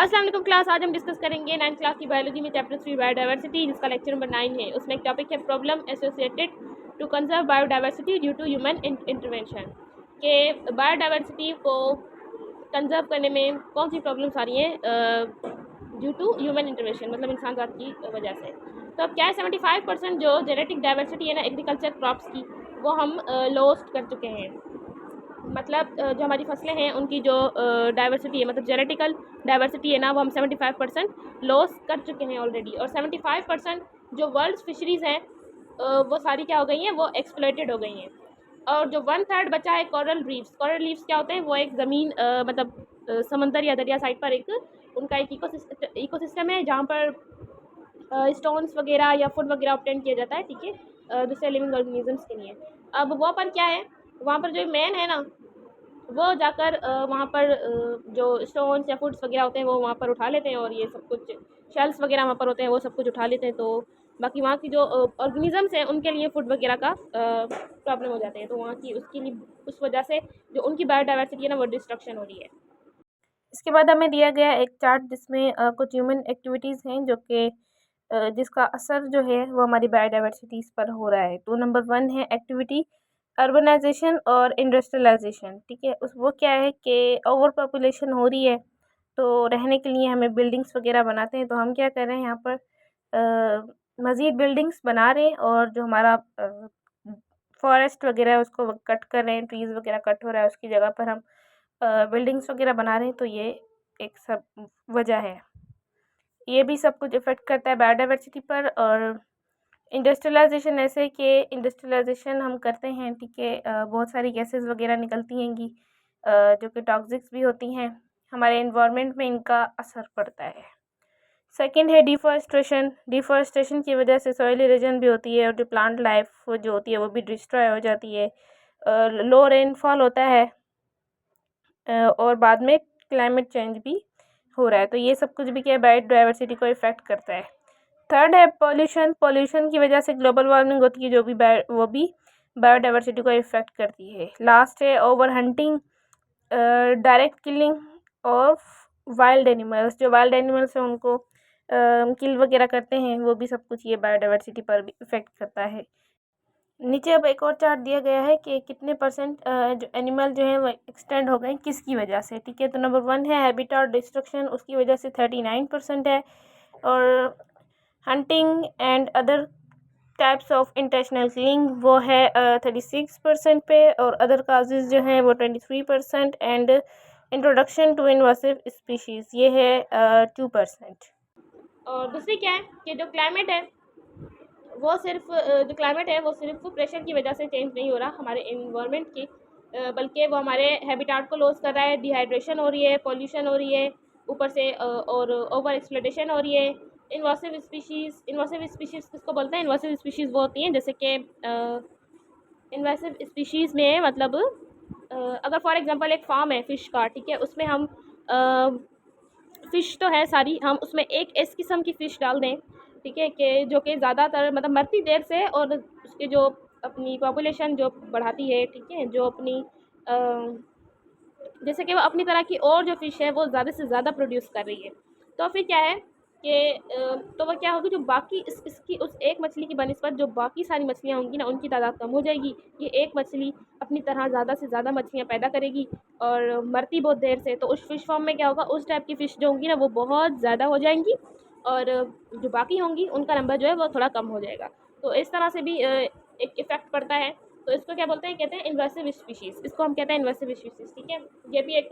अस्सलाम वालेकुम क्लास। आज हम डिस्कस करेंगे 9th क्लास की बायोलॉजी में चैप्टर 3 बायोडाइवर्सिटी, जिसका लेक्चर नंबर 9 है। उसमें एक टॉपिक है problem associated to conserve biodiversity due to human intervention, के बायोडाइवर्सिटी को कंजर्व करने में कौन सी प्रॉब्लम्स आ रही हैं ड्यू टू ह्यूमन इंटरवेंशन, मतलब इंसान जात की वजह से। तो अब क्या है, 75% जो जेनेटिक डाइवर्सिटी है ना एग्रीकल्चर क्रॉप्स की, वो हम लॉस्ट कर चुके हैं। मतलब जो हमारी फसलें हैं उनकी जो डाइवर्सिटी है, मतलब जेनेटिकल डाइवर्सिटी है ना, वो हम 75% लॉस कर चुके हैं ऑलरेडी। और 75% जो वर्ल्ड फिशरीज़ हैं वो सारी क्या हो गई हैं, वो एक्सप्लॉइटेड हो गई हैं। और जो 1/3 बचा है कोरल रीफ्स। कोरल रीफ्स क्या होते हैं, वो एक ज़मीन मतलब समंदर या दरिया साइड पर एक उनका एक इकोसिस्टम है, जहाँ पर स्टोन्स वगैरह या फूड वगैरह ऑब्टेन किया जाता है, ठीक है, दूसरे लिविंग ऑर्गेनिजम्स के लिए। अब वो पर क्या है, वहाँ पर जो मैन है ना, वो जाकर वहाँ पर जो स्टोन्स या फूड्स वगैरह होते हैं वो वहाँ पर उठा लेते हैं, और ये सब कुछ शेल्स वगैरह वहाँ पर होते हैं, वो सब कुछ उठा लेते हैं। तो बाकी वहाँ की जो ऑर्गेनिजम्स हैं उनके लिए फूड वगैरह का प्रॉब्लम हो जाते हैं। तो वहाँ की उसके लिए उस वजह से जो उनकी बायोडाइवर्सिटी है ना, वो डिस्ट्रक्शन हो रही है। इसके बाद हमें दिया गया एक चार्ट जिसमें कुछ ह्यूमन एक्टिविटीज़ हैं जो कि जिसका असर जो है वो हमारी बायोडाइवर्सिटीज़ पर हो रहा है। तो नंबर 1 है एक्टिविटी अर्बनाइजेशन और इंडस्ट्रियलाइजेशन, ठीक है। उस वो क्या है कि ओवर पॉपुलेशन हो रही है, तो रहने के लिए हमें बिल्डिंग्स वगैरह बनाते हैं। तो हम क्या कर रहे हैं, यहाँ पर मज़ीद बिल्डिंग्स बना रहे हैं, और जो हमारा फॉरेस्ट वगैरह है उसको कट कर रहे हैं, ट्रीज़ वगैरह कट हो रहा है, उसकी जगह पर हम बिल्डिंग्स वगैरह बना रहे हैं। तो ये एक सब वजह है, ये भी सब कुछ इफ़ेक्ट करता है बायोडाइवर्सिटी पर। और इंडस्ट्रियलाइजेशन ऐसे कि इंडस्ट्रियलाइजेशन हम करते हैं, ठीक है, बहुत सारी गैसेस वगैरह निकलती हैंगी जो कि टॉक्सिक्स भी होती हैं, हमारे एनवायरनमेंट में इनका असर पड़ता है। सेकंड है डिफॉरेस्टेशन। डिफॉरेस्टेशन की वजह से सॉइल इरोजन भी होती है, और जो प्लांट लाइफ जो होती है वो भी डिस्ट्रॉय हो जाती है। लो रेनफॉल होता है, और बाद में क्लाइमेट चेंज भी हो रहा है। तो ये सब कुछ भी क्या है, बायोडाइवर्सिटी को इफ़ेक्ट करता है। थर्ड है पॉल्यूशन। पॉल्यूशन की वजह से ग्लोबल वार्मिंग होती है, जो भी वो भी बायोडाइवर्सिटी को इफ़ेक्ट करती है। लास्ट है over hunting, direct killing of wild animals. जो वाइल्ड एनिमल्स हैं उनको किल वगैरह करते हैं, वो भी सब कुछ ये बायोडाइवर्सिटी पर भी इफ़ेक्ट करता है। नीचे अब एक और चार्ट दिया गया है कि कितने परसेंट जो एनिमल जो है वो एक्सटेंड हो गए किसकी वजह से, ठीक है। तो नंबर 1 है हैबिटेट डिस्ट्रक्शन, उसकी वजह से 39% है। और hunting and other types of intentional killing वो है 36% पे, और अदर काजेज़ जो हैं वो 23%। And introduction to invasive species ये है 2%। और दूसरी क्या है कि जो क्लाइमेट है वो सिर्फ जो क्लाइमेट है वो सिर्फ प्रेशर की वजह से चेंज नहीं हो रहा हमारे इन्वायरमेंट की, बल्कि वो हमारे हैबिटेट को लॉस कर रहा है। डिहाइड्रेशन हो रही है, पॉल्यूशन हो रही है ऊपर से, और ओवर एक्सप्लॉयटेशन हो रही है। इन्वेसिव स्पीशीज़ किसको बोलते हैं? इन्वेसिव स्पीशीज़ वो होती हैं जैसे कि इन्वेसिव स्पीशीज़ में मतलब अगर फॉर एग्जांपल एक फार्म है फ़िश का, ठीक है, उसमें हम फ़िश तो है सारी, हम उसमें एक इस किस्म की फ़िश डाल दें, ठीक है, कि जो कि ज़्यादातर मतलब मरती देर से, और उसके जो अपनी पॉपुलेशन जो बढ़ाती है, ठीक है, जो अपनी जैसे कि वो अपनी तरह की और जो फ़िश है वो ज़्यादा से ज़्यादा प्रोड्यूस कर रही है। तो फिर क्या है कि तो वह क्या होगी, जो बाकी इसकी उस एक मछली की बनिस्बत जो बाकी सारी मछलियाँ होंगी ना, उनकी तादाद कम हो जाएगी। ये एक मछली अपनी तरह ज़्यादा से ज़्यादा मछलियाँ पैदा करेगी, और मरती बहुत देर से। तो उस फ़िश फॉर्म में क्या होगा, उस टाइप की फ़िश जो होंगी ना वो बहुत ज़्यादा हो जाएंगी, और जो बाकी होंगी उनका नंबर जो है वो थोड़ा कम हो जाएगा। तो इस तरह से भी एक इफ़ेक्ट पड़ता है। तो इसको क्या बोलते हैं, कहते हैं इन्वेसिव स्पीशीज़, इसको हम कहते हैं इन्वेसिव स्पीशीज़, ठीक है। ये भी एक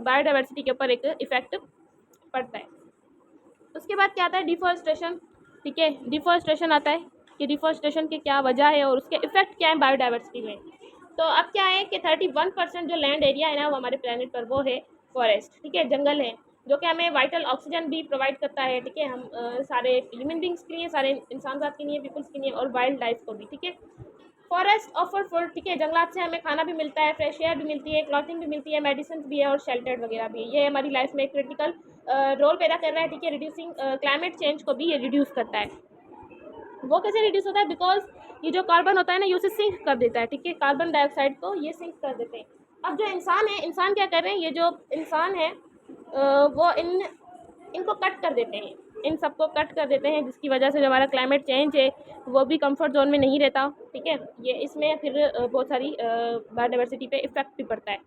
बायोडाइवर्सिटी के ऊपर एक इफ़ेक्ट पड़ता है। उसके बाद क्या आता है, डिफॉरेस्टेशन, ठीक है। डिफॉरेस्टेशन आता है कि डिफॉरेस्टेशन की क्या वजह है और उसके इफ़ेक्ट क्या है बायोडाइवर्सिटी में। तो अब क्या है कि 31% जो लैंड एरिया है ना वो हमारे प्लानट पर वो है फॉरेस्ट, ठीक है, जंगल है, जो कि हमें वाइटल ऑक्सीजन भी प्रोवाइड करता है, ठीक है। हम सारे ह्यूमन बींग्स के लिए, सारे इंसान जात के लिए, पीपल्स के लिए, और वाइल्ड लाइफ को भी, ठीक है। फॉरेस्ट ऑफर फूड, ठीक है, जंगलात से हमें खाना भी मिलता है, फ्रेश एयर भी मिलती है, क्लॉथिंग भी मिलती है, मेडिसिन भी है, और शेल्टर वगैरह भी है। ये हमारी लाइफ में एक क्रिटिकल रोल पैदा कर रहा है, ठीक है। रिड्यूसिंग क्लाइमेट चेंज को भी ये रिड्यूस करता है। वो कैसे रिड्यूस होता है, बिकॉज ये जो कार्बन होता है ना ये उसे सिंक कर देता है, ठीक है, कार्बन डाइऑक्साइड को ये सिंक कर देते हैं। अब जो इंसान है, इंसान क्या कर रहे हैं, ये जो इंसान है वो इनको कट कर देते हैं, इन सबको कट कर देते हैं, जिसकी वजह से जो हमारा क्लाइमेट चेंज है वो भी कंफर्ट जोन में नहीं रहता। ठीक है, ये इसमें फिर बहुत सारी बायोडाइवर्सिटी पे इफेक्ट भी पड़ता है।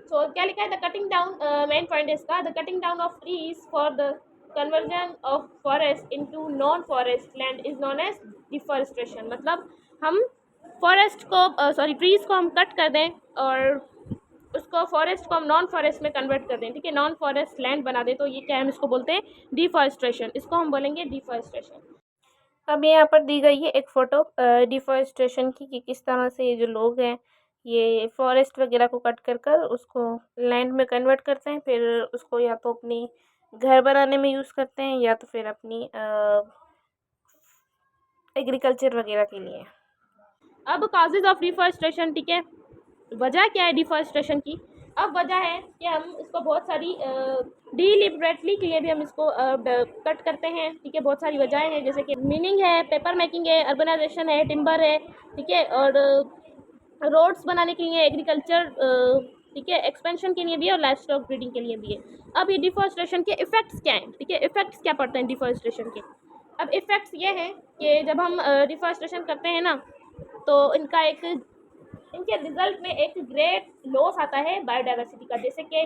सो क्या लिखा है, the cutting down, main point इसका, the cutting down of trees for the conversion of forest into non forest land is known as deforestation. मतलब हम फॉरेस्ट को सॉरी ट्रीज को हम कट कर दें और उसको फॉरेस्ट को हम नॉन फॉरेस्ट में कन्वर्ट कर दें, ठीक है, नॉन फॉरेस्ट लैंड बना दें, तो ये क्या हम इसको बोलते हैं, डिफॉरेस्टेशन। इसको हम बोलेंगे डिफॉरेस्टेशन। अब यहाँ पर दी गई है एक फ़ोटो डिफॉरेस्टेशन की, कि किस तरह से ये जो लोग हैं ये फॉरेस्ट वगैरह को कट कर कर उसको लैंड में कन्वर्ट करते हैं, फिर उसको या तो अपनी घर बनाने में यूज़ करते हैं या तो फिर अपनी एग्रीकल्चर वगैरह के लिए। अब काजेज ऑफ डिफॉरेस्टेशन, ठीक है, वजह क्या है डिफॉरेस्टेशन की। अब वजह है कि हम इसको बहुत सारी डिलिबरेटली के लिए भी हम इसको कट करते हैं, ठीक है, बहुत सारी वजहें हैं, जैसे कि मीनिंग है, पेपर मेकिंग है, अर्बनाइजेशन है, टिम्बर है, ठीक है, और रोड्स बनाने के लिए, एग्रीकल्चर, ठीक है, एक्सपेंशन के लिए भी है और लाइफ स्टॉक ब्रीडिंग के लिए भी है। अब ये डिफॉरेस्टेशन के इफेक्ट्स क्या हैं, ठीक है, इफेक्ट्स क्या पड़ते हैं डिफॉरेस्टेशन के। अब इफेक्ट्स ये हैं कि जब हम डिफॉरेस्टेशन करते हैं ना, तो इनके रिजल्ट में एक ग्रेट लॉस आता है बायोडाइवर्सिटी का, जैसे कि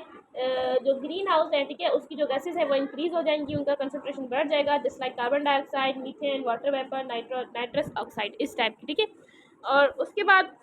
जो ग्रीन हाउस है, ठीक है, उसकी जो गैसेस है वो इंक्रीज हो जाएंगी, उनका कंसंट्रेशन बढ़ जाएगा, just like carbon dioxide, methane, water vapour, nitrous oxide, इस टाइप की, ठीक है। और उसके बाद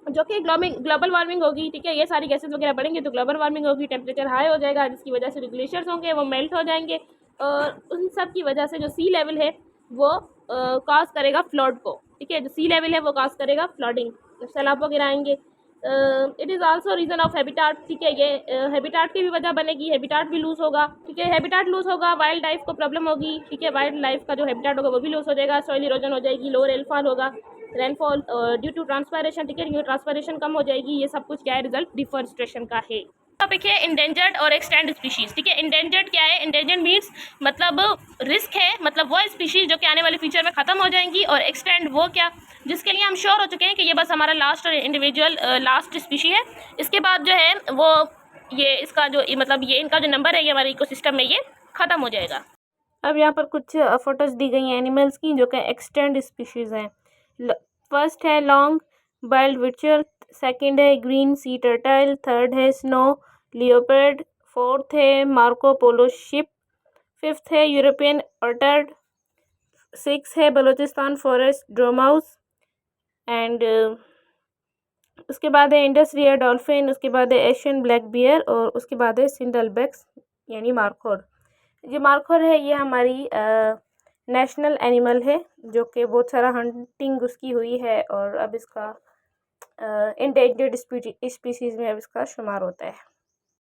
जो कि ग्लोबल वार्मिंग होगी, ठीक है, ये सारी गैसेस वगैरह बढ़ेंगे तो ग्लोबल वार्मिंग होगी, टेम्परेचर हाई हो जाएगा, जिसकी वजह से जो ग्लेशियर्स होंगे वो मेल्ट हो जाएंगे, और उन सब की वजह से जो सी लेवल है वो कॉज करेगा फ्लड को, ठीक है, जो सी लेवल है वो कॉज करेगा फ्लडिंग, सैलाब वगैरह आएंगे। It is also reason of habitat, ठीक है, ये हैबिटाट की भी वजह बनेगी, हैबिटाट भी लूज़ होगा, ठीक है, हैबिटाट लूज़ होगा, वाइल्ड लाइफ को प्रॉब्लम होगी, ठीक है, वाइल्ड लाइफ का जो हैबिटाट होगा वो भी लूज़ हो जाएगा, सॉइल इरोजन हो जाएगी, लो रेनफॉल होगा, रेनफॉल ड्यू टू ट्रांसपायरेशन, ठीक है, न्यू ट्रांसपायरेशन कम हो जाएगी, ये सब कुछ क्या है, रिजल्ट डिफॉरेस्टेशन का है। टॉपिक है इंडेंजर्ड और एक्सटेंड स्पीशीज, ठीक है, इंडेंजर्ड क्या है, इंडेंजर्ड मीन्स मतलब रिस्क है, मतलब वो स्पीशीज जो कि आने वाले फ्यूचर में खत्म हो जाएंगी, और एक्सटेंड वो क्या जिसके लिए हम श्योर हो चुके हैं कि ये बस हमारा लास्ट इंडिविजुअल लास्ट स्पीशी है, इसके बाद जो है वो ये इसका जो मतलब ये इनका जो नंबर है ये हमारे इकोसिस्टम में ये खत्म हो जाएगा। अब यहाँ पर कुछ फोटोज दी गई हैं एनिमल्स की जो कि एक्सटेंड स्पीशीज हैं। फर्स्ट है लॉन्ग बाइल्ड विचर, सेकंड है ग्रीन सी टर्टल, थर्ड है स्नो लियोपर्ड, फोर्थ है मार्को पोलो शिप, फिफ्थ है यूरोपियन ऑर्टर्ड, सिक्स है बलूचिस्तान फॉरेस्ट ड्रोमाउस, एंड उसके बाद है इंडस रियर डॉल्फिन, उसके बाद है एशियन ब्लैक बियर, और उसके बाद है सिंडलबेक्स यानी मार्कोर। ये मार्कोर है ये हमारी नेशनल एनिमल है जो कि बहुत सारा हंटिंग उसकी हुई है, और अब इसका इंडेंजर्ड स्पीसीज़ में अब इसका शुमार होता है।